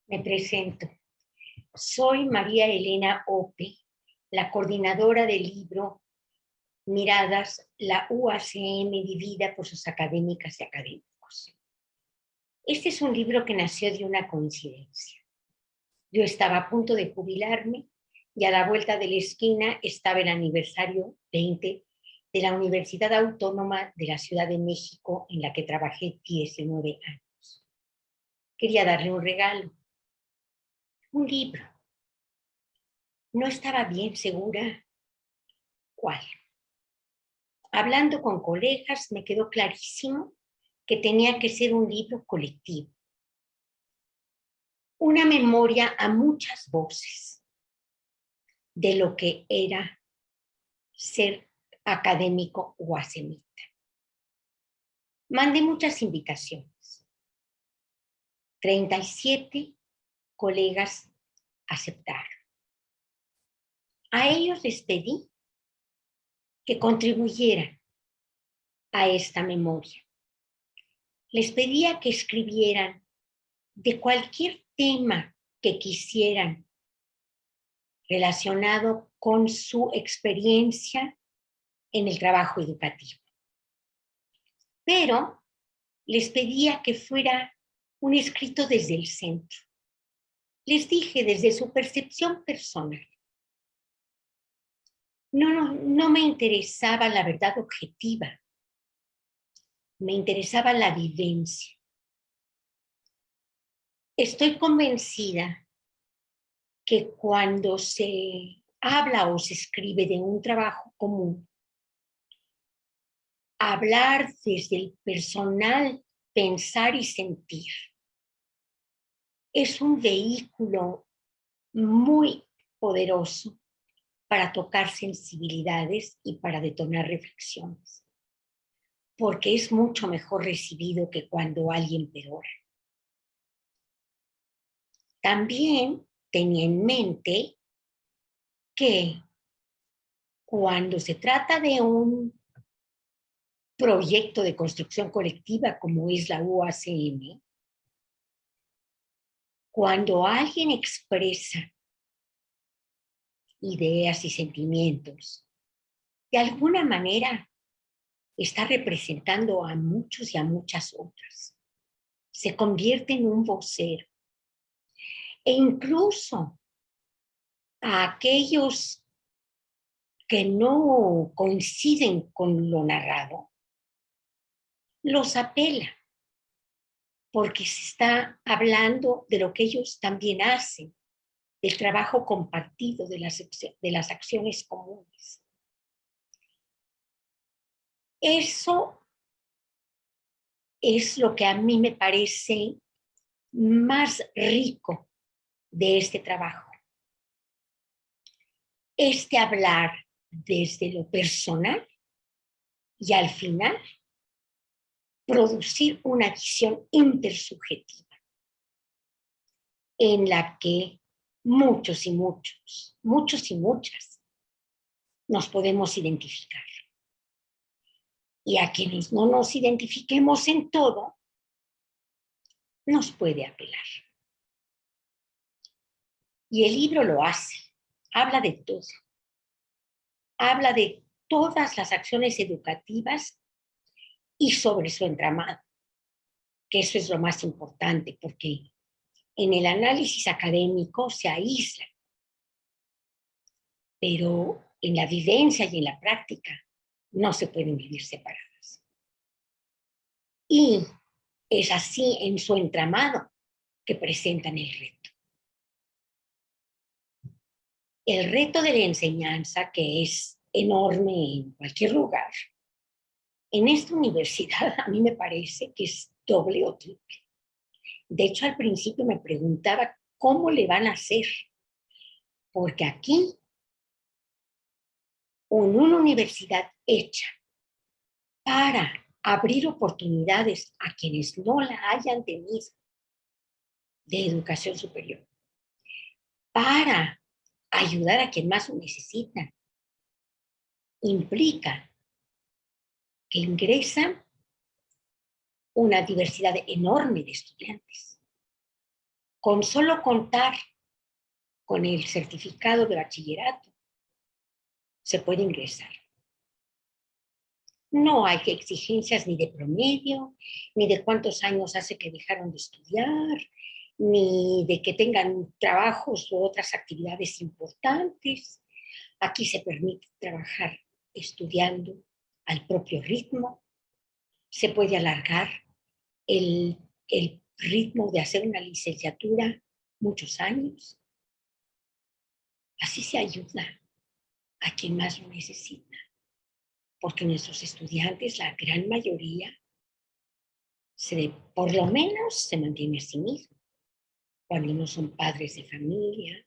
Me presento. Soy María Elena Ope, la coordinadora del libro Miradas, la UACM vivida por sus académicas y académicos. Este es un libro que nació de una coincidencia. Yo estaba a punto de jubilarme y a la vuelta de la esquina estaba el aniversario 20 de la Universidad Autónoma de la Ciudad de México, en la que trabajé 19 años. Quería darle un regalo, un libro. No estaba bien segura cuál. Hablando con colegas, me quedó clarísimo que tenía que ser un libro colectivo. Una memoria a muchas voces de lo que era ser académico o acemita. Mandé muchas invitaciones. 37 colegas aceptaron. A ellos les pedí que contribuyeran a esta memoria. Les pedía que escribieran de cualquier tema que quisieran relacionado con su experiencia en el trabajo educativo. Pero les pedía que fuera un escrito desde el centro. Les dije desde su percepción personal. No me interesaba la verdad objetiva, me interesaba la vivencia. Estoy convencida que cuando se habla o se escribe de un trabajo común, hablar desde el personal, pensar y sentir, es un vehículo muy poderoso para tocar sensibilidades y para detonar reflexiones, porque es mucho mejor recibido que cuando alguien perora. También tenía en mente que cuando se trata de un proyecto de construcción colectiva como es la UACM, cuando alguien expresa ideas y sentimientos, de alguna manera está representando a muchos y a muchas otras. Se convierte en un vocero. E incluso a aquellos que no coinciden con lo narrado, los apela, porque se está hablando de lo que ellos también hacen, del trabajo compartido, de las acciones comunes. Eso es lo que a mí me parece más rico de este trabajo. Hablar desde lo personal y al final producir una visión intersubjetiva en la que muchos y muchas nos podemos identificar. Y a quienes no nos identifiquemos en todo, nos puede apelar. Y el libro lo hace, habla de todo. Habla de todas las acciones educativas y sobre su entramado, que eso es lo más importante, porque en el análisis académico se aísla, pero en la vivencia y en la práctica no se pueden vivir separadas. Y es así en su entramado que presentan el reto. El reto de la enseñanza, que es enorme en cualquier lugar, en esta universidad a mí me parece que es doble o triple. De hecho, al principio me preguntaba cómo le van a hacer, porque aquí, en una universidad hecha para abrir oportunidades a quienes no la hayan tenido de educación superior, para ayudar a quien más lo necesita, implica que ingresan una diversidad enorme de estudiantes. Con solo contar con el certificado de bachillerato, se puede ingresar. No hay exigencias ni de promedio, ni de cuántos años hace que dejaron de estudiar, ni de que tengan trabajos u otras actividades importantes. Aquí se permite trabajar estudiando al propio ritmo. Se puede alargar el ritmo de hacer una licenciatura muchos años. Así se ayuda a quien más lo necesita, porque nuestros estudiantes, la gran mayoría, por lo menos se mantiene a sí mismo, cuando no son padres de familia,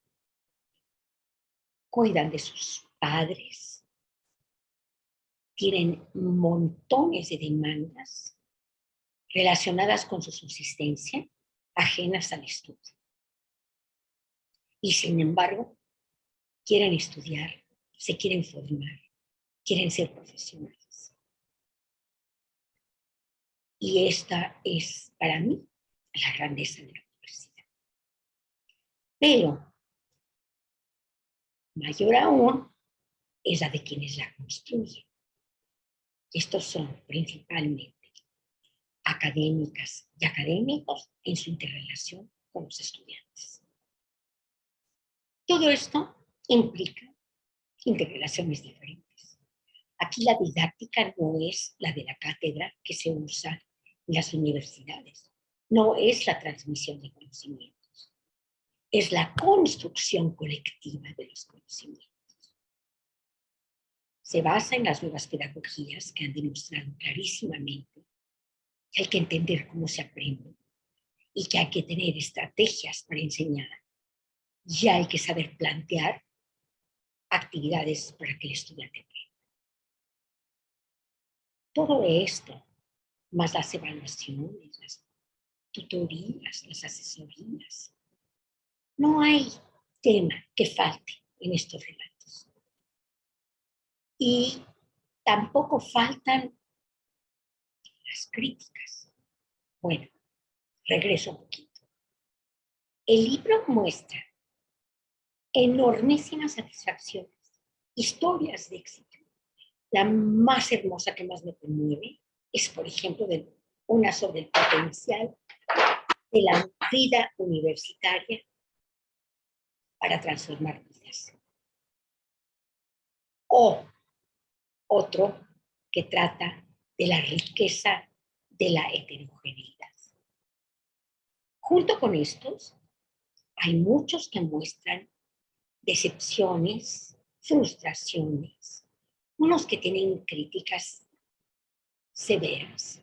cuidan de sus padres, tienen montones de demandas relacionadas con su subsistencia, ajenas al estudio. Y sin embargo, quieren estudiar, se quieren formar, quieren ser profesionales. Y esta es, para mí, la grandeza de la universidad. Pero, mayor aún, es la de quienes la construyen. Estos son principalmente académicas y académicos en su interrelación con los estudiantes. Todo esto implica interrelaciones diferentes. Aquí la didáctica no es la de la cátedra que se usa en las universidades, no es la transmisión de conocimientos, es la construcción colectiva de los conocimientos. Se basa en las nuevas pedagogías que han demostrado clarísimamente que hay que entender cómo se aprende y que hay que tener estrategias para enseñar. Y hay que saber plantear actividades para que el estudiante aprenda. Todo esto, más las evaluaciones, las tutorías, las asesorías. No hay tema que falte en estos relatos. Y tampoco faltan las críticas. Bueno, regreso un poquito. El libro muestra enormísimas satisfacciones, historias de éxito. La más hermosa que más me conmueve es, por ejemplo, una sobre el potencial de la vida universitaria para transformar vidas. O otro que trata de la riqueza de la heterogeneidad. Junto con estos, hay muchos que muestran decepciones, frustraciones, unos que tienen críticas severas.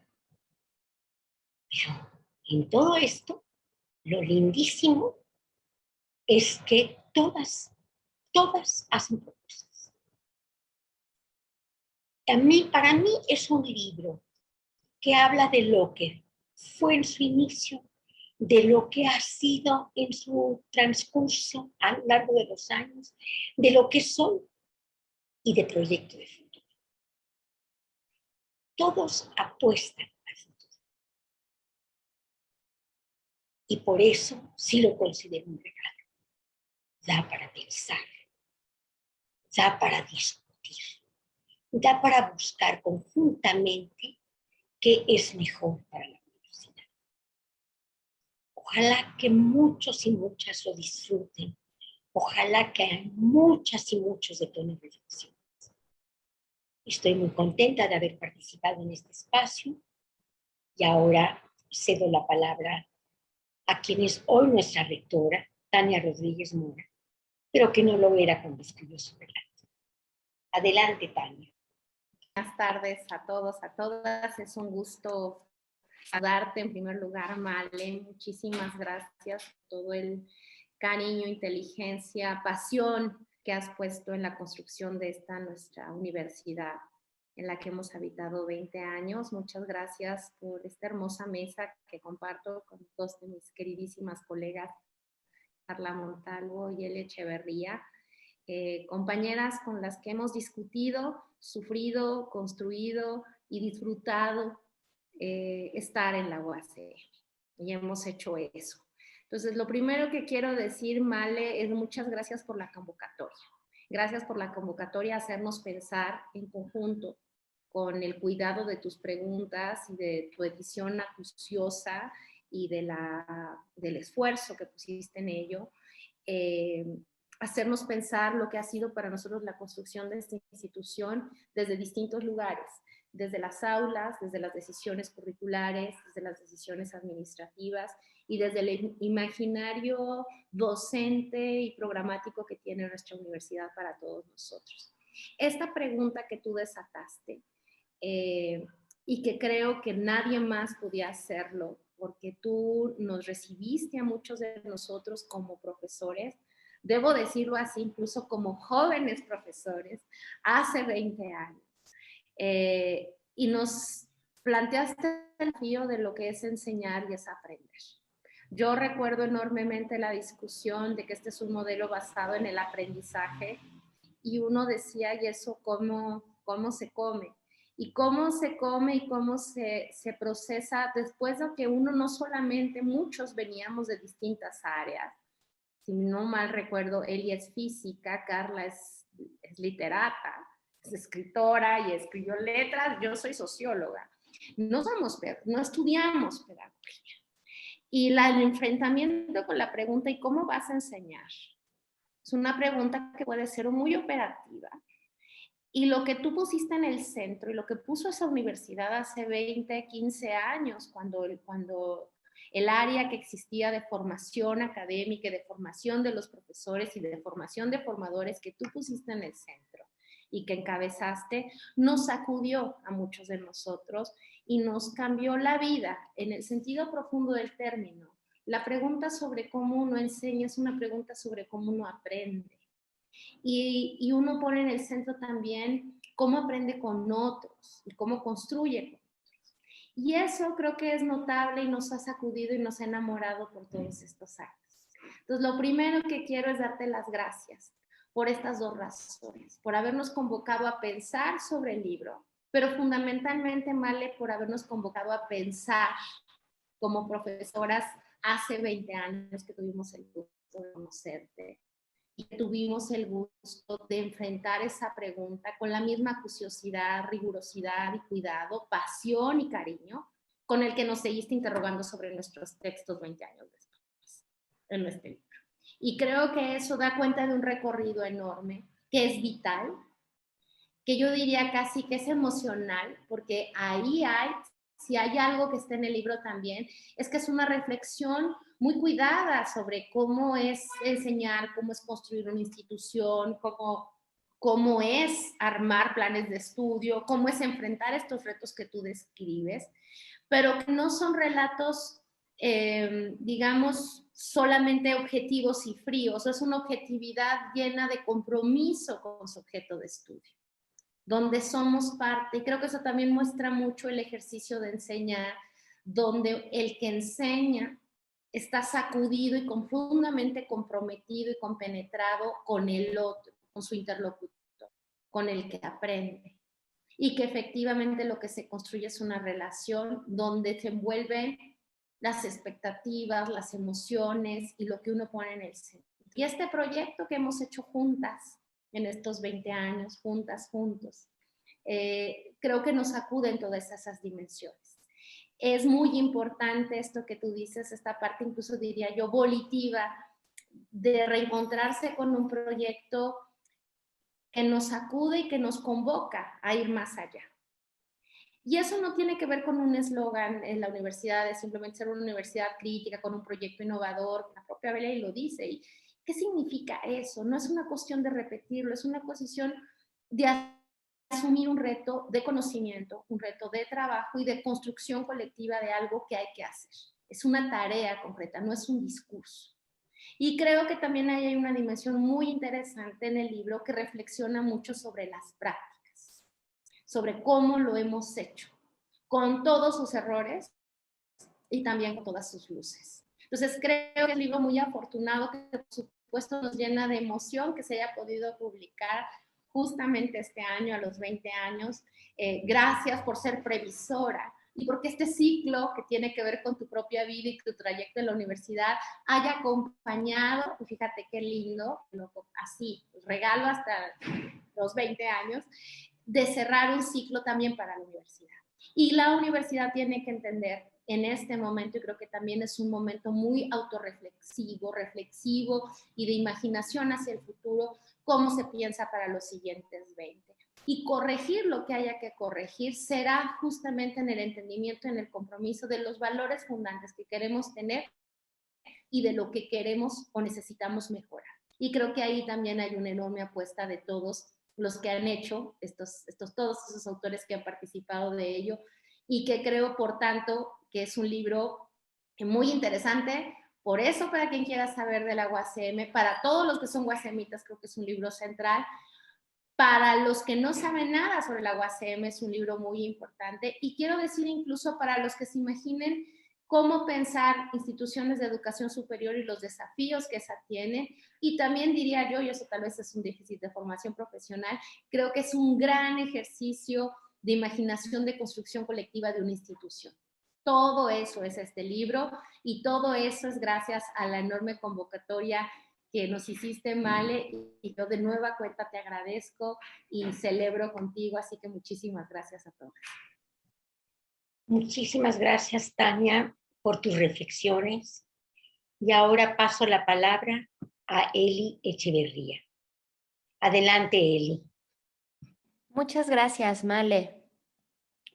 Pero en todo esto, lo lindísimo es que todas hacen propuestas. Para mí es un libro que habla de lo que fue en su inicio, de lo que ha sido en su transcurso a lo largo de los años, de lo que son y de proyecto de futuro. Todos apuestan al futuro. Y por eso sí lo considero un regalo. Da para pensar, da para discutir, da para buscar conjuntamente qué es mejor para la universidad. Ojalá que muchos y muchas lo disfruten. Ojalá que hay muchas y muchos de tono reflexión. Estoy muy contenta de haber participado en este espacio y ahora cedo la palabra a quien es hoy nuestra rectora, Tania Rodríguez Mora, pero que no lo era cuando escribió su relato. Adelante, Tania. Buenas tardes a todos, a todas. Es un gusto saludarte en primer lugar, Male. Muchísimas gracias por todo el cariño, inteligencia, pasión que has puesto en la construcción de esta nuestra universidad en la que hemos habitado 20 años. Muchas gracias por esta hermosa mesa que comparto con dos de mis queridísimas colegas, Carla Montalvo y Elia Echeverría. Compañeras con las que hemos discutido, sufrido, construido y disfrutado estar en la UACM. Y hemos hecho eso. Entonces, lo primero que quiero decir, Male, es muchas gracias por la convocatoria. Gracias por la convocatoria a hacernos pensar en conjunto con el cuidado de tus preguntas y de tu edición acuciosa y del esfuerzo que pusiste en ello. Hacernos pensar lo que ha sido para nosotros la construcción de esta institución desde distintos lugares, desde las aulas, desde las decisiones curriculares, desde las decisiones administrativas y desde el imaginario docente y programático que tiene nuestra universidad para todos nosotros. Esta pregunta que tú desataste, y que creo que nadie más podía hacerlo, porque tú nos recibiste a muchos de nosotros como profesores, debo decirlo así, incluso como jóvenes profesores, hace 20 años. Y nos planteaste el desafío de lo que es enseñar y es aprender. Yo recuerdo enormemente la discusión de que este es un modelo basado en el aprendizaje y uno decía, ¿y eso cómo se come? Y cómo se come y cómo se procesa después de que uno no solamente, muchos veníamos de distintas áreas. Si no mal recuerdo, Eli es física, Carla es literata, es escritora y escribió letras, yo soy socióloga. No estudiamos pedagogía. Y el enfrentamiento con la pregunta, ¿y cómo vas a enseñar? Es una pregunta que puede ser muy operativa. Y lo que tú pusiste en el centro y lo que puso esa universidad hace 20, 15 años, cuando el área que existía de formación académica y de formación de los profesores y de formación de formadores que tú pusiste en el centro y que encabezaste, nos sacudió a muchos de nosotros y nos cambió la vida en el sentido profundo del término. La pregunta sobre cómo uno enseña es una pregunta sobre cómo uno aprende. Y uno pone en el centro también cómo aprende con otros y cómo construye con otros. Y eso creo que es notable y nos ha sacudido y nos ha enamorado por todos estos años. Entonces, lo primero que quiero es darte las gracias por estas dos razones, por habernos convocado a pensar sobre el libro, pero fundamentalmente, Male, por habernos convocado a pensar como profesoras hace 20 años que tuvimos el gusto de conocerte y tuvimos el gusto de enfrentar esa pregunta con la misma acuciosidad, rigurosidad y cuidado, pasión y cariño con el que nos seguiste interrogando sobre nuestros textos 20 años después en nuestro libro. Y creo que eso da cuenta de un recorrido enorme, que es vital, que yo diría casi que es emocional, porque ahí hay, si hay algo que está en el libro también, es que es una reflexión muy cuidada sobre cómo es enseñar, cómo es construir una institución, cómo es armar planes de estudio, cómo es enfrentar estos retos que tú describes, pero que no son relatos, digamos, solamente objetivos y fríos, es una objetividad llena de compromiso con su objeto de estudio, donde somos parte, y creo que eso también muestra mucho el ejercicio de enseñar, donde el que enseña está sacudido y profundamente comprometido y compenetrado con el otro, con su interlocutor, con el que aprende. Y que efectivamente lo que se construye es una relación donde se envuelven las expectativas, las emociones y lo que uno pone en el centro. Y este proyecto que hemos hecho juntas en estos 20 años, juntos, creo que nos sacude en todas esas dimensiones. Es muy importante esto que tú dices, esta parte incluso diría yo volitiva, de reencontrarse con un proyecto que nos sacude y que nos convoca a ir más allá. Y eso no tiene que ver con un eslogan en la universidad de simplemente ser una universidad crítica con un proyecto innovador, la propia Belén lo dice. ¿Y qué significa eso? No es una cuestión de repetirlo, es una cuestión de asumir un reto de conocimiento, un reto de trabajo y de construcción colectiva de algo que hay que hacer. Es una tarea concreta, no es un discurso. Y creo que también hay una dimensión muy interesante en el libro que reflexiona mucho sobre las prácticas, sobre cómo lo hemos hecho, con todos sus errores y también con todas sus luces. Entonces creo que es un libro muy afortunado que por supuesto nos llena de emoción que se haya podido publicar justamente este año, a los 20 años. Gracias por ser previsora y porque este ciclo que tiene que ver con tu propia vida y tu trayecto en la universidad haya acompañado, y fíjate qué lindo, así, regalo hasta los 20 años, de cerrar un ciclo también para la universidad. Y la universidad tiene que entender en este momento, y creo que también es un momento muy autorreflexivo, reflexivo y de imaginación hacia el futuro, cómo se piensa para los siguientes 20. Y corregir lo que haya que corregir será justamente en el entendimiento, en el compromiso de los valores fundantes que queremos tener y de lo que queremos o necesitamos mejorar. Y creo que ahí también hay una enorme apuesta de todos los que han hecho, todos esos autores que han participado de ello, y que creo, por tanto, que es un libro muy interesante. Por eso, para quien quiera saber de la UACM, para todos los que son guasemitas, creo que es un libro central. Para los que no saben nada sobre la UACM, es un libro muy importante. Y quiero decir incluso para los que se imaginen cómo pensar instituciones de educación superior y los desafíos que esa tiene. Y también diría yo, y eso tal vez es un déficit de formación profesional, creo que es un gran ejercicio de imaginación de construcción colectiva de una institución. Todo eso es este libro y todo eso es gracias a la enorme convocatoria que nos hiciste, Male, y yo de nueva cuenta te agradezco y celebro contigo, así que muchísimas gracias a todos. Muchísimas gracias, Tania, por tus reflexiones. Y ahora paso la palabra a Eli Echeverría. Adelante, Eli. Muchas gracias, Male.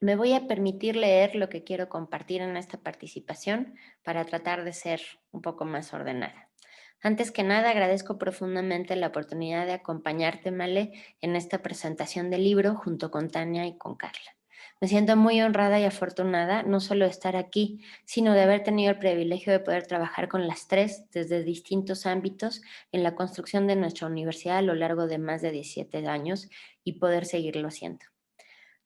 Me voy a permitir leer lo que quiero compartir en esta participación para tratar de ser un poco más ordenada. Antes que nada, agradezco profundamente la oportunidad de acompañarte, Male, en esta presentación del libro junto con Tania y con Carla. Me siento muy honrada y afortunada no solo de estar aquí, sino de haber tenido el privilegio de poder trabajar con las tres desde distintos ámbitos en la construcción de nuestra universidad a lo largo de más de 17 años y poder seguirlo haciendo.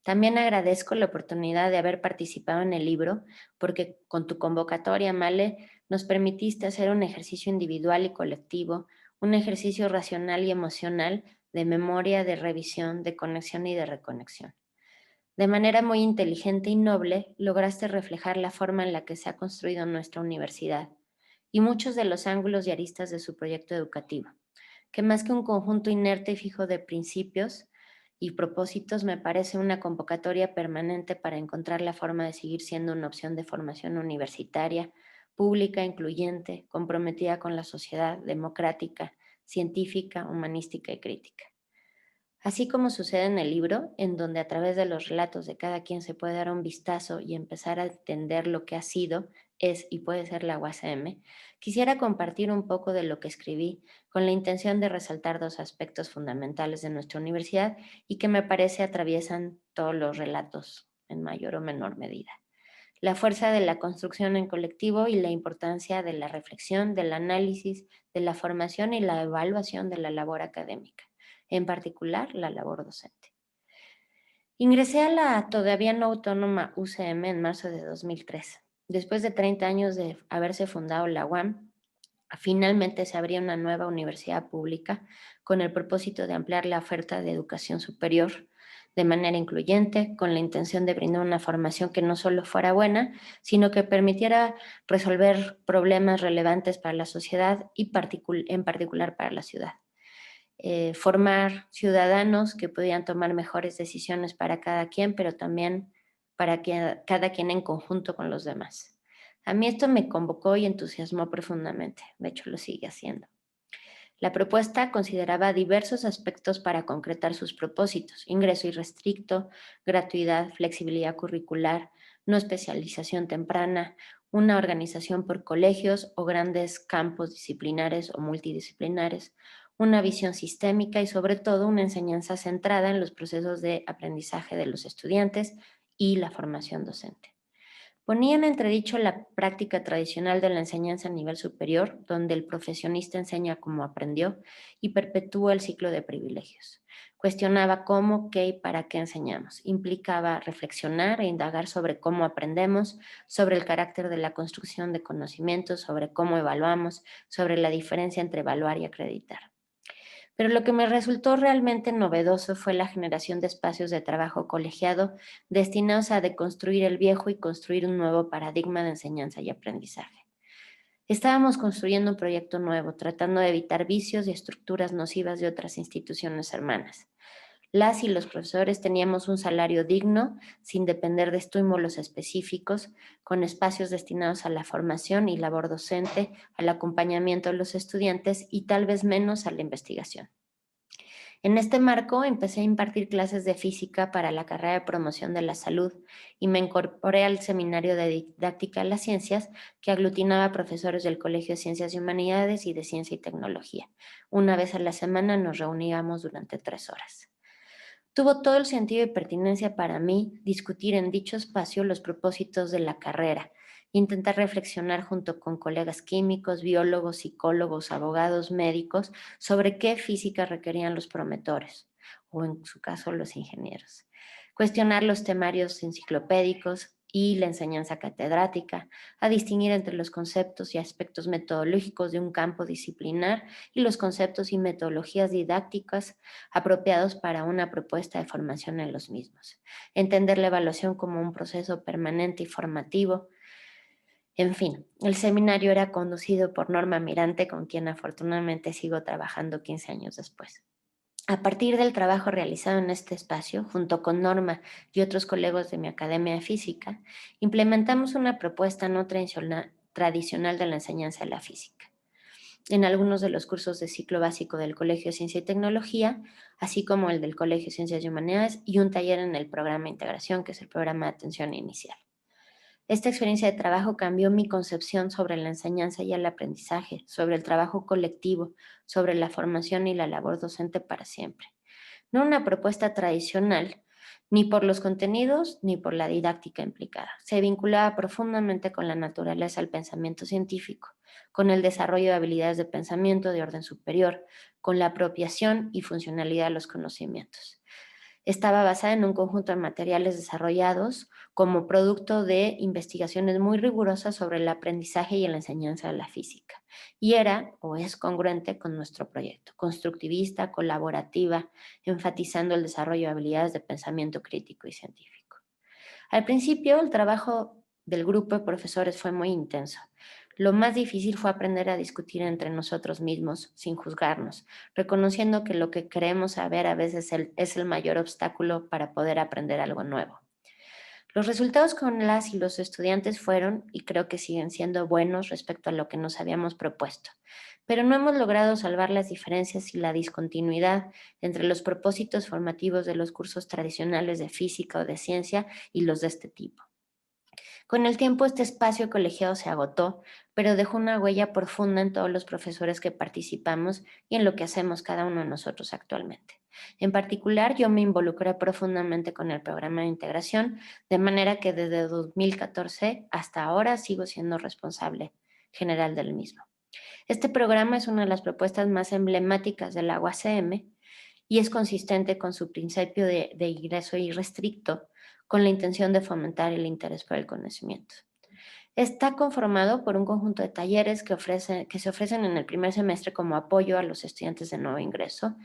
También agradezco la oportunidad de haber participado en el libro porque con tu convocatoria, Male, nos permitiste hacer un ejercicio individual y colectivo, un ejercicio racional y emocional de memoria, de revisión, de conexión y de reconexión. De manera muy inteligente y noble, lograste reflejar la forma en la que se ha construido nuestra universidad y muchos de los ángulos y aristas de su proyecto educativo, que más que un conjunto inerte y fijo de principios y propósitos, me parece una convocatoria permanente para encontrar la forma de seguir siendo una opción de formación universitaria, pública, incluyente, comprometida con la sociedad, democrática, científica, humanística y crítica. Así como sucede en el libro, en donde a través de los relatos de cada quien se puede dar un vistazo y empezar a entender lo que ha sido, es y puede ser la UACM, quisiera compartir un poco de lo que escribí con la intención de resaltar dos aspectos fundamentales de nuestra universidad y que me parece atraviesan todos los relatos en mayor o menor medida. La fuerza de la construcción en colectivo y la importancia de la reflexión, del análisis, de la formación y la evaluación de la labor académica, en particular la labor docente. Ingresé a la todavía no autónoma UCM en marzo de 2003. Después de 30 años de haberse fundado la UAM, finalmente se abría una nueva universidad pública con el propósito de ampliar la oferta de educación superior de manera incluyente, con la intención de brindar una formación que no solo fuera buena, sino que permitiera resolver problemas relevantes para la sociedad y en particular para la ciudad. Formar ciudadanos que podían tomar mejores decisiones para cada quien, pero también para cada quien en conjunto con los demás. A mí esto me convocó y entusiasmó profundamente, de hecho lo sigue haciendo. La propuesta consideraba diversos aspectos para concretar sus propósitos: ingreso irrestricto, gratuidad, flexibilidad curricular, no especialización temprana, una organización por colegios o grandes campos disciplinares o multidisciplinares, una visión sistémica y sobre todo una enseñanza centrada en los procesos de aprendizaje de los estudiantes y la formación docente. Ponía en entredicho la práctica tradicional de la enseñanza a nivel superior, donde el profesionista enseña como aprendió y perpetúa el ciclo de privilegios. Cuestionaba cómo, qué y para qué enseñamos. Implicaba reflexionar e indagar sobre cómo aprendemos, sobre el carácter de la construcción de conocimientos, sobre cómo evaluamos, sobre la diferencia entre evaluar y acreditar. Pero lo que me resultó realmente novedoso fue la generación de espacios de trabajo colegiado destinados a deconstruir el viejo y construir un nuevo paradigma de enseñanza y aprendizaje. Estábamos construyendo un proyecto nuevo, tratando de evitar vicios y estructuras nocivas de otras instituciones hermanas. Las y los profesores teníamos un salario digno, sin depender de estímulos específicos, con espacios destinados a la formación y labor docente, al acompañamiento de los estudiantes y tal vez menos a la investigación. En este marco empecé a impartir clases de física para la carrera de promoción de la salud y me incorporé al seminario de didáctica de las ciencias que aglutinaba a profesores del Colegio de Ciencias y Humanidades y de Ciencia y Tecnología. Una vez a la semana nos reuníamos durante 3 horas. Tuvo todo el sentido y pertinencia para mí discutir en dicho espacio los propósitos de la carrera, intentar reflexionar junto con colegas químicos, biólogos, psicólogos, abogados, médicos, sobre qué física requerían los promotores, o en su caso los ingenieros. Cuestionar los temarios enciclopédicos y la enseñanza catedrática, a distinguir entre los conceptos y aspectos metodológicos de un campo disciplinar y los conceptos y metodologías didácticas apropiados para una propuesta de formación en los mismos. Entender la evaluación como un proceso permanente y formativo. En fin, el seminario era conducido por Norma Mirante, con quien afortunadamente sigo trabajando 15 años después. A partir del trabajo realizado en este espacio, junto con Norma y otros colegas de mi academia de física, implementamos una propuesta no tradicional de la enseñanza de la física en algunos de los cursos de ciclo básico del Colegio de Ciencia y Tecnología, así como el del Colegio de Ciencias y Humanidades, y un taller en el programa de integración, que es el programa de atención inicial. Esta experiencia de trabajo cambió mi concepción sobre la enseñanza y el aprendizaje, sobre el trabajo colectivo, sobre la formación y la labor docente para siempre. No una propuesta tradicional, ni por los contenidos ni por la didáctica implicada. Se vinculaba profundamente con la naturaleza del pensamiento científico, con el desarrollo de habilidades de pensamiento de orden superior, con la apropiación y funcionalidad de los conocimientos. Estaba basada en un conjunto de materiales desarrollados como producto de investigaciones muy rigurosas sobre el aprendizaje y la enseñanza de la física. Y era o es congruente con nuestro proyecto, constructivista, colaborativa, enfatizando el desarrollo de habilidades de pensamiento crítico y científico. Al principio, el trabajo del grupo de profesores fue muy intenso. Lo más difícil fue aprender a discutir entre nosotros mismos sin juzgarnos, reconociendo que lo que queremos saber a veces es el mayor obstáculo para poder aprender algo nuevo. Los resultados con las y los estudiantes fueron, y creo que siguen siendo buenos respecto a lo que nos habíamos propuesto, pero no hemos logrado salvar las diferencias y la discontinuidad entre los propósitos formativos de los cursos tradicionales de física o de ciencia y los de este tipo. Con el tiempo este espacio colegiado se agotó, pero dejó una huella profunda en todos los profesores que participamos y en lo que hacemos cada uno de nosotros actualmente. En particular, yo me involucré profundamente con el programa de integración, de manera que desde 2014 hasta ahora sigo siendo responsable general del mismo. Este programa es una de las propuestas más emblemáticas de la UACM y es consistente con su principio de ingreso irrestricto, con la intención de fomentar el interés por el conocimiento. Está conformado por un conjunto de talleres que se ofrecen en el primer semestre como apoyo a los estudiantes de nuevo ingreso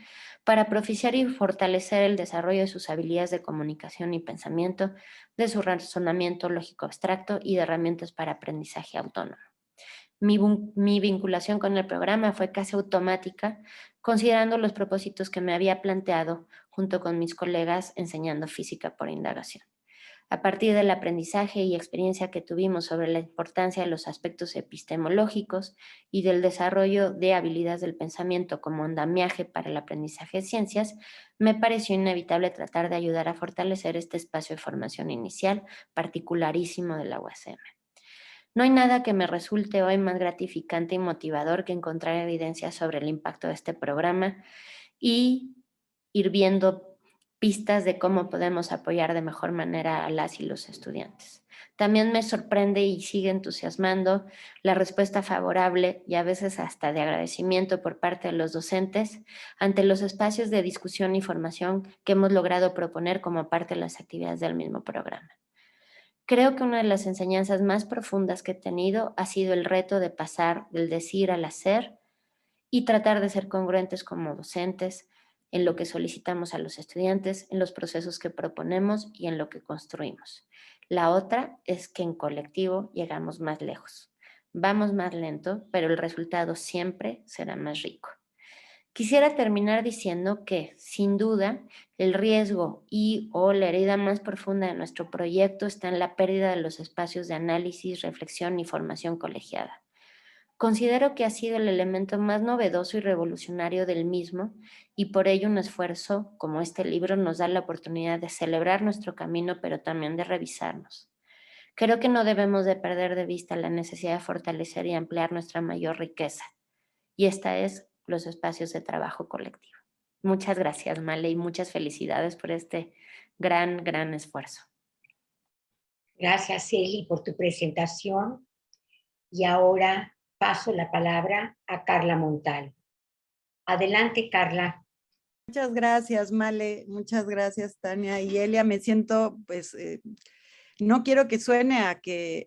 para propiciar y fortalecer el desarrollo de sus habilidades de comunicación y pensamiento, de su razonamiento lógico abstracto y de herramientas para aprendizaje autónomo. Mi vinculación con el programa fue casi automática, considerando los propósitos que me había planteado junto con mis colegas enseñando física por indagación. A partir del aprendizaje y experiencia que tuvimos sobre la importancia de los aspectos epistemológicos y del desarrollo de habilidades del pensamiento como andamiaje para el aprendizaje de ciencias, me pareció inevitable tratar de ayudar a fortalecer este espacio de formación inicial particularísimo de la UACM. No hay nada que me resulte hoy más gratificante y motivador que encontrar evidencia sobre el impacto de este programa y ir viendo pistas de cómo podemos apoyar de mejor manera a las y los estudiantes. También me sorprende y sigue entusiasmando la respuesta favorable y a veces hasta de agradecimiento por parte de los docentes ante los espacios de discusión y formación que hemos logrado proponer como parte de las actividades del mismo programa. Creo que una de las enseñanzas más profundas que he tenido ha sido el reto de pasar del decir al hacer y tratar de ser congruentes como docentes en lo que solicitamos a los estudiantes, en los procesos que proponemos y en lo que construimos. La otra es que en colectivo llegamos más lejos. Vamos más lento, pero el resultado siempre será más rico. Quisiera terminar diciendo que, sin duda, el riesgo y o la herida más profunda de nuestro proyecto está en la pérdida de los espacios de análisis, reflexión y formación colegiada. Considero que ha sido el elemento más novedoso y revolucionario del mismo y por ello un esfuerzo como este libro nos da la oportunidad de celebrar nuestro camino, pero también de revisarnos. Creo que no debemos de perder de vista la necesidad de fortalecer y ampliar nuestra mayor riqueza, y esta es los espacios de trabajo colectivo. Muchas gracias, Male, y muchas felicidades por este gran esfuerzo. Gracias, Eli, por tu presentación. Y ahora paso la palabra a Carla Montal. Adelante, Carla. Muchas gracias, Male. Muchas gracias, Tania y Elia. Me siento, pues, no quiero que suene a que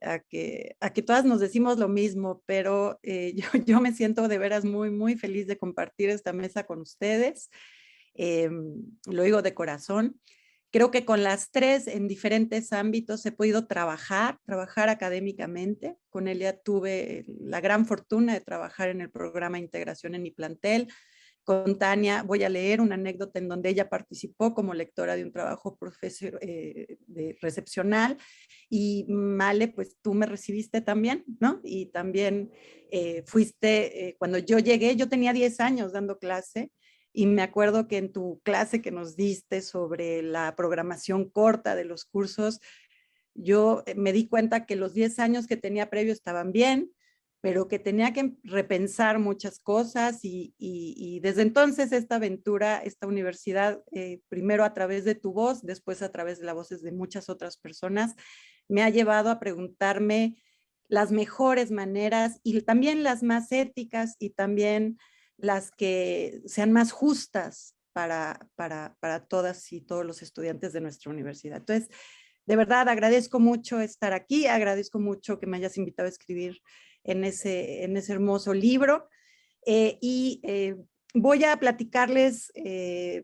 todas nos decimos lo mismo, pero yo me siento de veras muy feliz de compartir esta mesa con ustedes. Lo digo de corazón. Creo que con las tres en diferentes ámbitos he podido trabajar académicamente. Con Elia tuve la gran fortuna de trabajar en el programa de integración en mi plantel. Con Tania voy a leer una anécdota en donde ella participó como lectora de un trabajo de recepcional, y Male, pues tú me recibiste también, ¿no? Y también fuiste, cuando yo llegué, yo tenía 10 años dando clase, y me acuerdo que en tu clase que nos diste sobre la programación corta de los cursos, yo me di cuenta que los 10 años que tenía previo estaban bien, pero que tenía que repensar muchas cosas, y desde entonces esta aventura, esta universidad, primero a través de tu voz, después a través de las voces de muchas otras personas, me ha llevado a preguntarme las mejores maneras y también las más éticas y también las que sean más justas para todas y todos los estudiantes de nuestra universidad. Entonces, de verdad, agradezco mucho estar aquí, agradezco mucho que me hayas invitado a escribir en ese hermoso libro. Voy a platicarles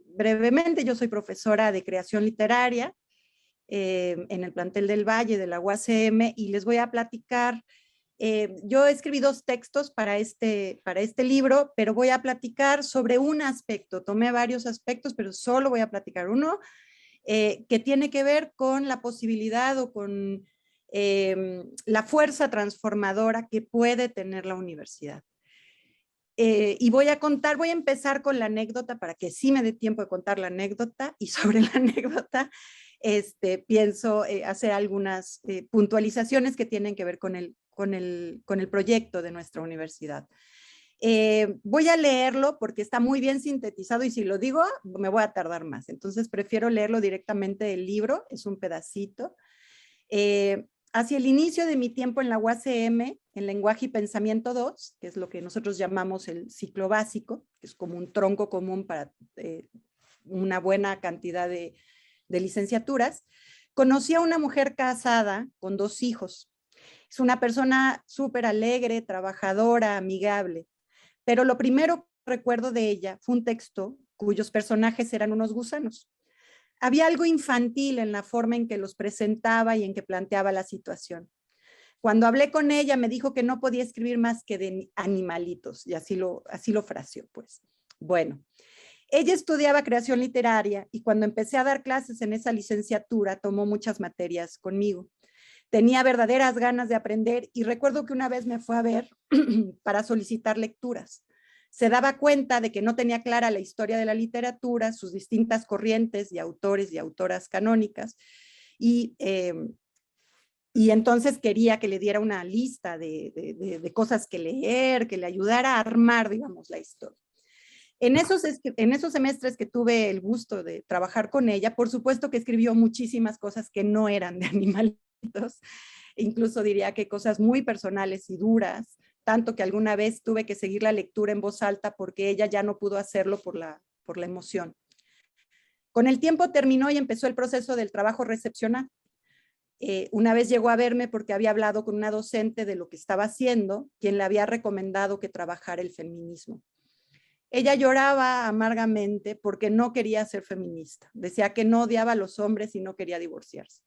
brevemente. Yo soy profesora de creación literaria en el plantel del Valle de la UACM, y les voy a platicar. Yo escribí 2 textos para este libro, pero voy a platicar sobre un aspecto. Tomé varios aspectos, pero solo voy a platicar uno, que tiene que ver con la posibilidad o con la fuerza transformadora que puede tener la universidad. Y voy a empezar con la anécdota para que sí me dé tiempo de contar la anécdota, y sobre la anécdota pienso hacer algunas puntualizaciones que tienen que ver con el proyecto de nuestra universidad. Voy a leerlo porque está muy bien sintetizado, y si lo digo me voy a tardar más, entonces prefiero leerlo directamente del libro. Es un pedacito. Hacia el inicio de mi tiempo en la UACM, en Lenguaje y Pensamiento 2, que es lo que nosotros llamamos el ciclo básico, que es como un tronco común para una buena cantidad de licenciaturas, conocí a una mujer casada con 2 hijos. Es una persona súper alegre, trabajadora, amigable. Pero lo primero que recuerdo de ella fue un texto cuyos personajes eran unos gusanos. Había algo infantil en la forma en que los presentaba y en que planteaba la situación. Cuando hablé con ella me dijo que no podía escribir más que de animalitos, y así lo fraseó, pues. Bueno, ella estudiaba creación literaria, y cuando empecé a dar clases en esa licenciatura tomó muchas materias conmigo. Tenía verdaderas ganas de aprender, y recuerdo que una vez me fue a ver para solicitar lecturas. Se daba cuenta de que no tenía clara la historia de la literatura, sus distintas corrientes y autores y autoras canónicas, y entonces quería que le diera una lista de cosas que leer, que le ayudara a armar, digamos, la historia. En esos semestres que tuve el gusto de trabajar con ella, por supuesto que escribió muchísimas cosas que no eran de animalitos, incluso diría que cosas muy personales y duras, tanto que alguna vez tuve que seguir la lectura en voz alta porque ella ya no pudo hacerlo por la emoción. Con el tiempo terminó y empezó el proceso del trabajo recepcional. Una vez llegó a verme porque había hablado con una docente de lo que estaba haciendo, quien le había recomendado que trabajara el feminismo. Ella lloraba amargamente porque no quería ser feminista. Decía que no odiaba a los hombres y no quería divorciarse.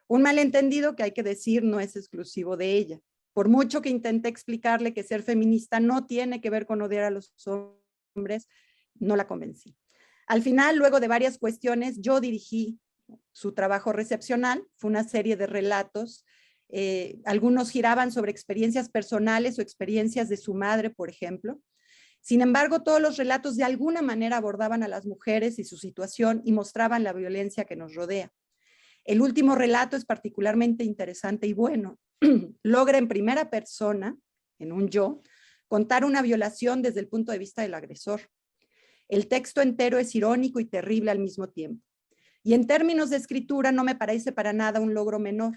Un malentendido que hay que decir no es exclusivo de ella. Por mucho que intenté explicarle que ser feminista no tiene que ver con odiar a los hombres, no la convencí. Al final, luego de varias cuestiones, yo dirigí su trabajo recepcional. Fue una serie de relatos. Algunos giraban sobre experiencias personales o experiencias de su madre, por ejemplo. Sin embargo, todos los relatos de alguna manera abordaban a las mujeres y su situación y mostraban la violencia que nos rodea. El último relato es particularmente interesante y bueno. Logra en primera persona, en un yo, contar una violación desde el punto de vista del agresor. El texto entero es irónico y terrible al mismo tiempo. Y en términos de escritura no me parece para nada un logro menor.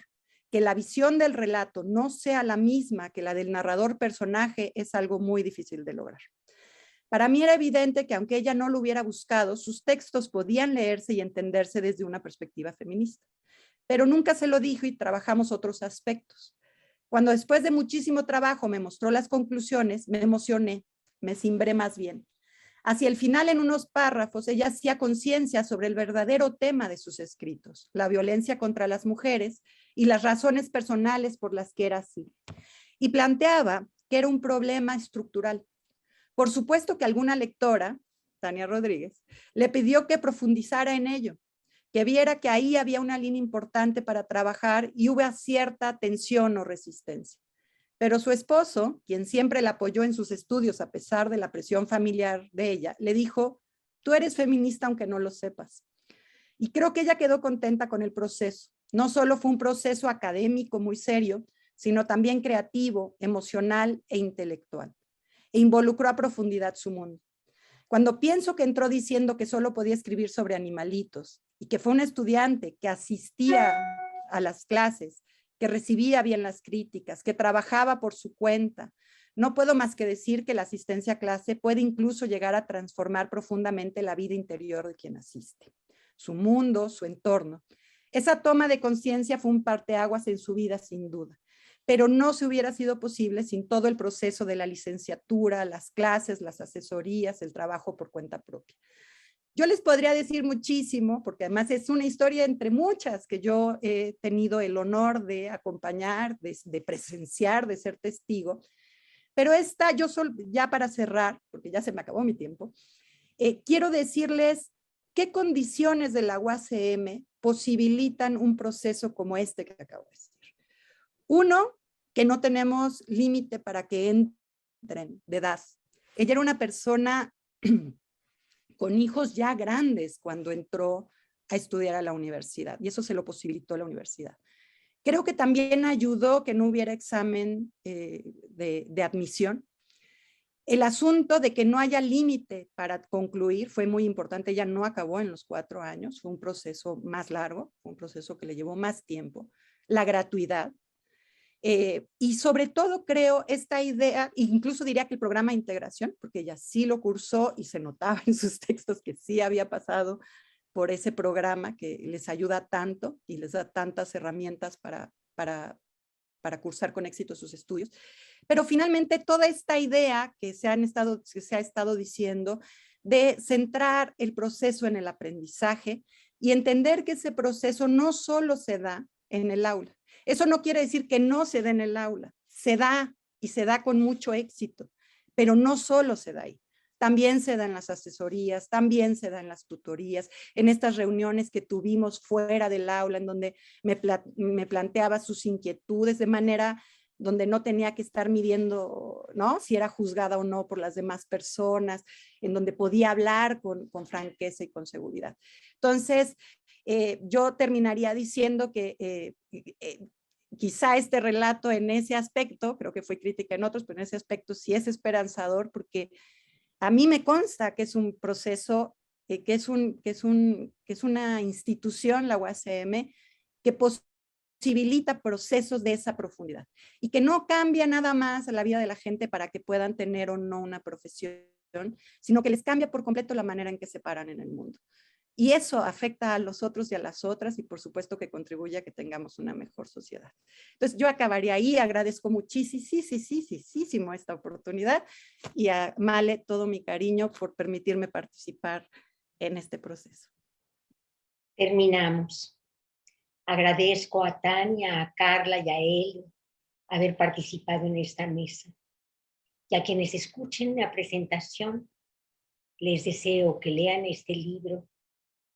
Que la visión del relato no sea la misma que la del narrador personaje es algo muy difícil de lograr. Para mí era evidente que aunque ella no lo hubiera buscado, sus textos podían leerse y entenderse desde una perspectiva feminista. Pero nunca se lo dijo y trabajamos otros aspectos. Cuando después de muchísimo trabajo me mostró las conclusiones, me emocioné, me cimbré más bien. Hacia el final, en unos párrafos, ella hacía conciencia sobre el verdadero tema de sus escritos, la violencia contra las mujeres y las razones personales por las que era así. Y planteaba que era un problema estructural. Por supuesto que alguna lectora, Tania Rodríguez, le pidió que profundizara en ello, que viera que ahí había una línea importante para trabajar y hubo cierta tensión o resistencia. Pero su esposo, quien siempre la apoyó en sus estudios a pesar de la presión familiar de ella, le dijo, tú eres feminista aunque no lo sepas. Y creo que ella quedó contenta con el proceso. No solo fue un proceso académico muy serio, sino también creativo, emocional e intelectual. E involucró a profundidad su mundo. Cuando pienso que entró diciendo que solo podía escribir sobre animalitos y que fue un estudiante que asistía a las clases, que recibía bien las críticas, que trabajaba por su cuenta, no puedo más que decir que la asistencia a clase puede incluso llegar a transformar profundamente la vida interior de quien asiste, su mundo, su entorno. Esa toma de conciencia fue un parteaguas en su vida, sin duda. Pero no se hubiera sido posible sin todo el proceso de la licenciatura, las clases, las asesorías, el trabajo por cuenta propia. Yo les podría decir muchísimo, porque además es una historia entre muchas que yo he tenido el honor de acompañar, de presenciar, de ser testigo. Pero esta, ya para cerrar, porque ya se me acabó mi tiempo, quiero decirles qué condiciones de la UACM posibilitan un proceso como este que acabo de decir. Uno, que no tenemos límite para que entren de edad. Ella era una persona con hijos ya grandes cuando entró a estudiar a la universidad y eso se lo posibilitó la universidad. Creo que también ayudó que no hubiera examen de admisión. El asunto de que no haya límite para concluir fue muy importante. Ella no acabó en los 4 años, fue un proceso más largo, fue un proceso que le llevó más tiempo. La gratuidad. Y sobre todo creo esta idea, incluso diría que el programa de integración, porque ella sí lo cursó y se notaba en sus textos que sí había pasado por ese programa que les ayuda tanto y les da tantas herramientas para cursar con éxito sus estudios. Pero finalmente toda esta idea que se ha estado diciendo de centrar el proceso en el aprendizaje y entender que ese proceso no solo se da en el aula. Eso no quiere decir que no se dé en el aula, se da y se da con mucho éxito, pero no solo se da ahí. También se da en las asesorías, también se da en las tutorías, en estas reuniones que tuvimos fuera del aula, en donde me planteaba sus inquietudes de manera donde no tenía que estar midiendo, ¿no?, si era juzgada o no por las demás personas, en donde podía hablar con franqueza y con seguridad. Entonces, yo terminaría diciendo que quizá este relato en ese aspecto, creo que fue crítica en otros, pero en ese aspecto sí es esperanzador porque a mí me consta que es un proceso, que es una institución, la UACM, que posibilita procesos de esa profundidad y que no cambia nada más la vida de la gente para que puedan tener o no una profesión, sino que les cambia por completo la manera en que se paran en el mundo. y eso afecta a los otros y a las otras y por supuesto que contribuye a que tengamos una mejor sociedad. Entonces yo acabaría ahí, agradezco muchísimo esta oportunidad y a Male todo mi cariño por permitirme participar en este proceso. Terminamos. Agradezco a Tania, a Carla y a Eli haber participado en esta mesa. Y a quienes escuchen la presentación, les deseo que lean este libro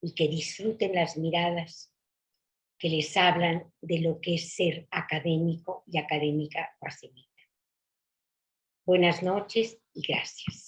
y que disfruten las miradas que les hablan de lo que es ser académico y académica guasemeña. Buenas noches y gracias.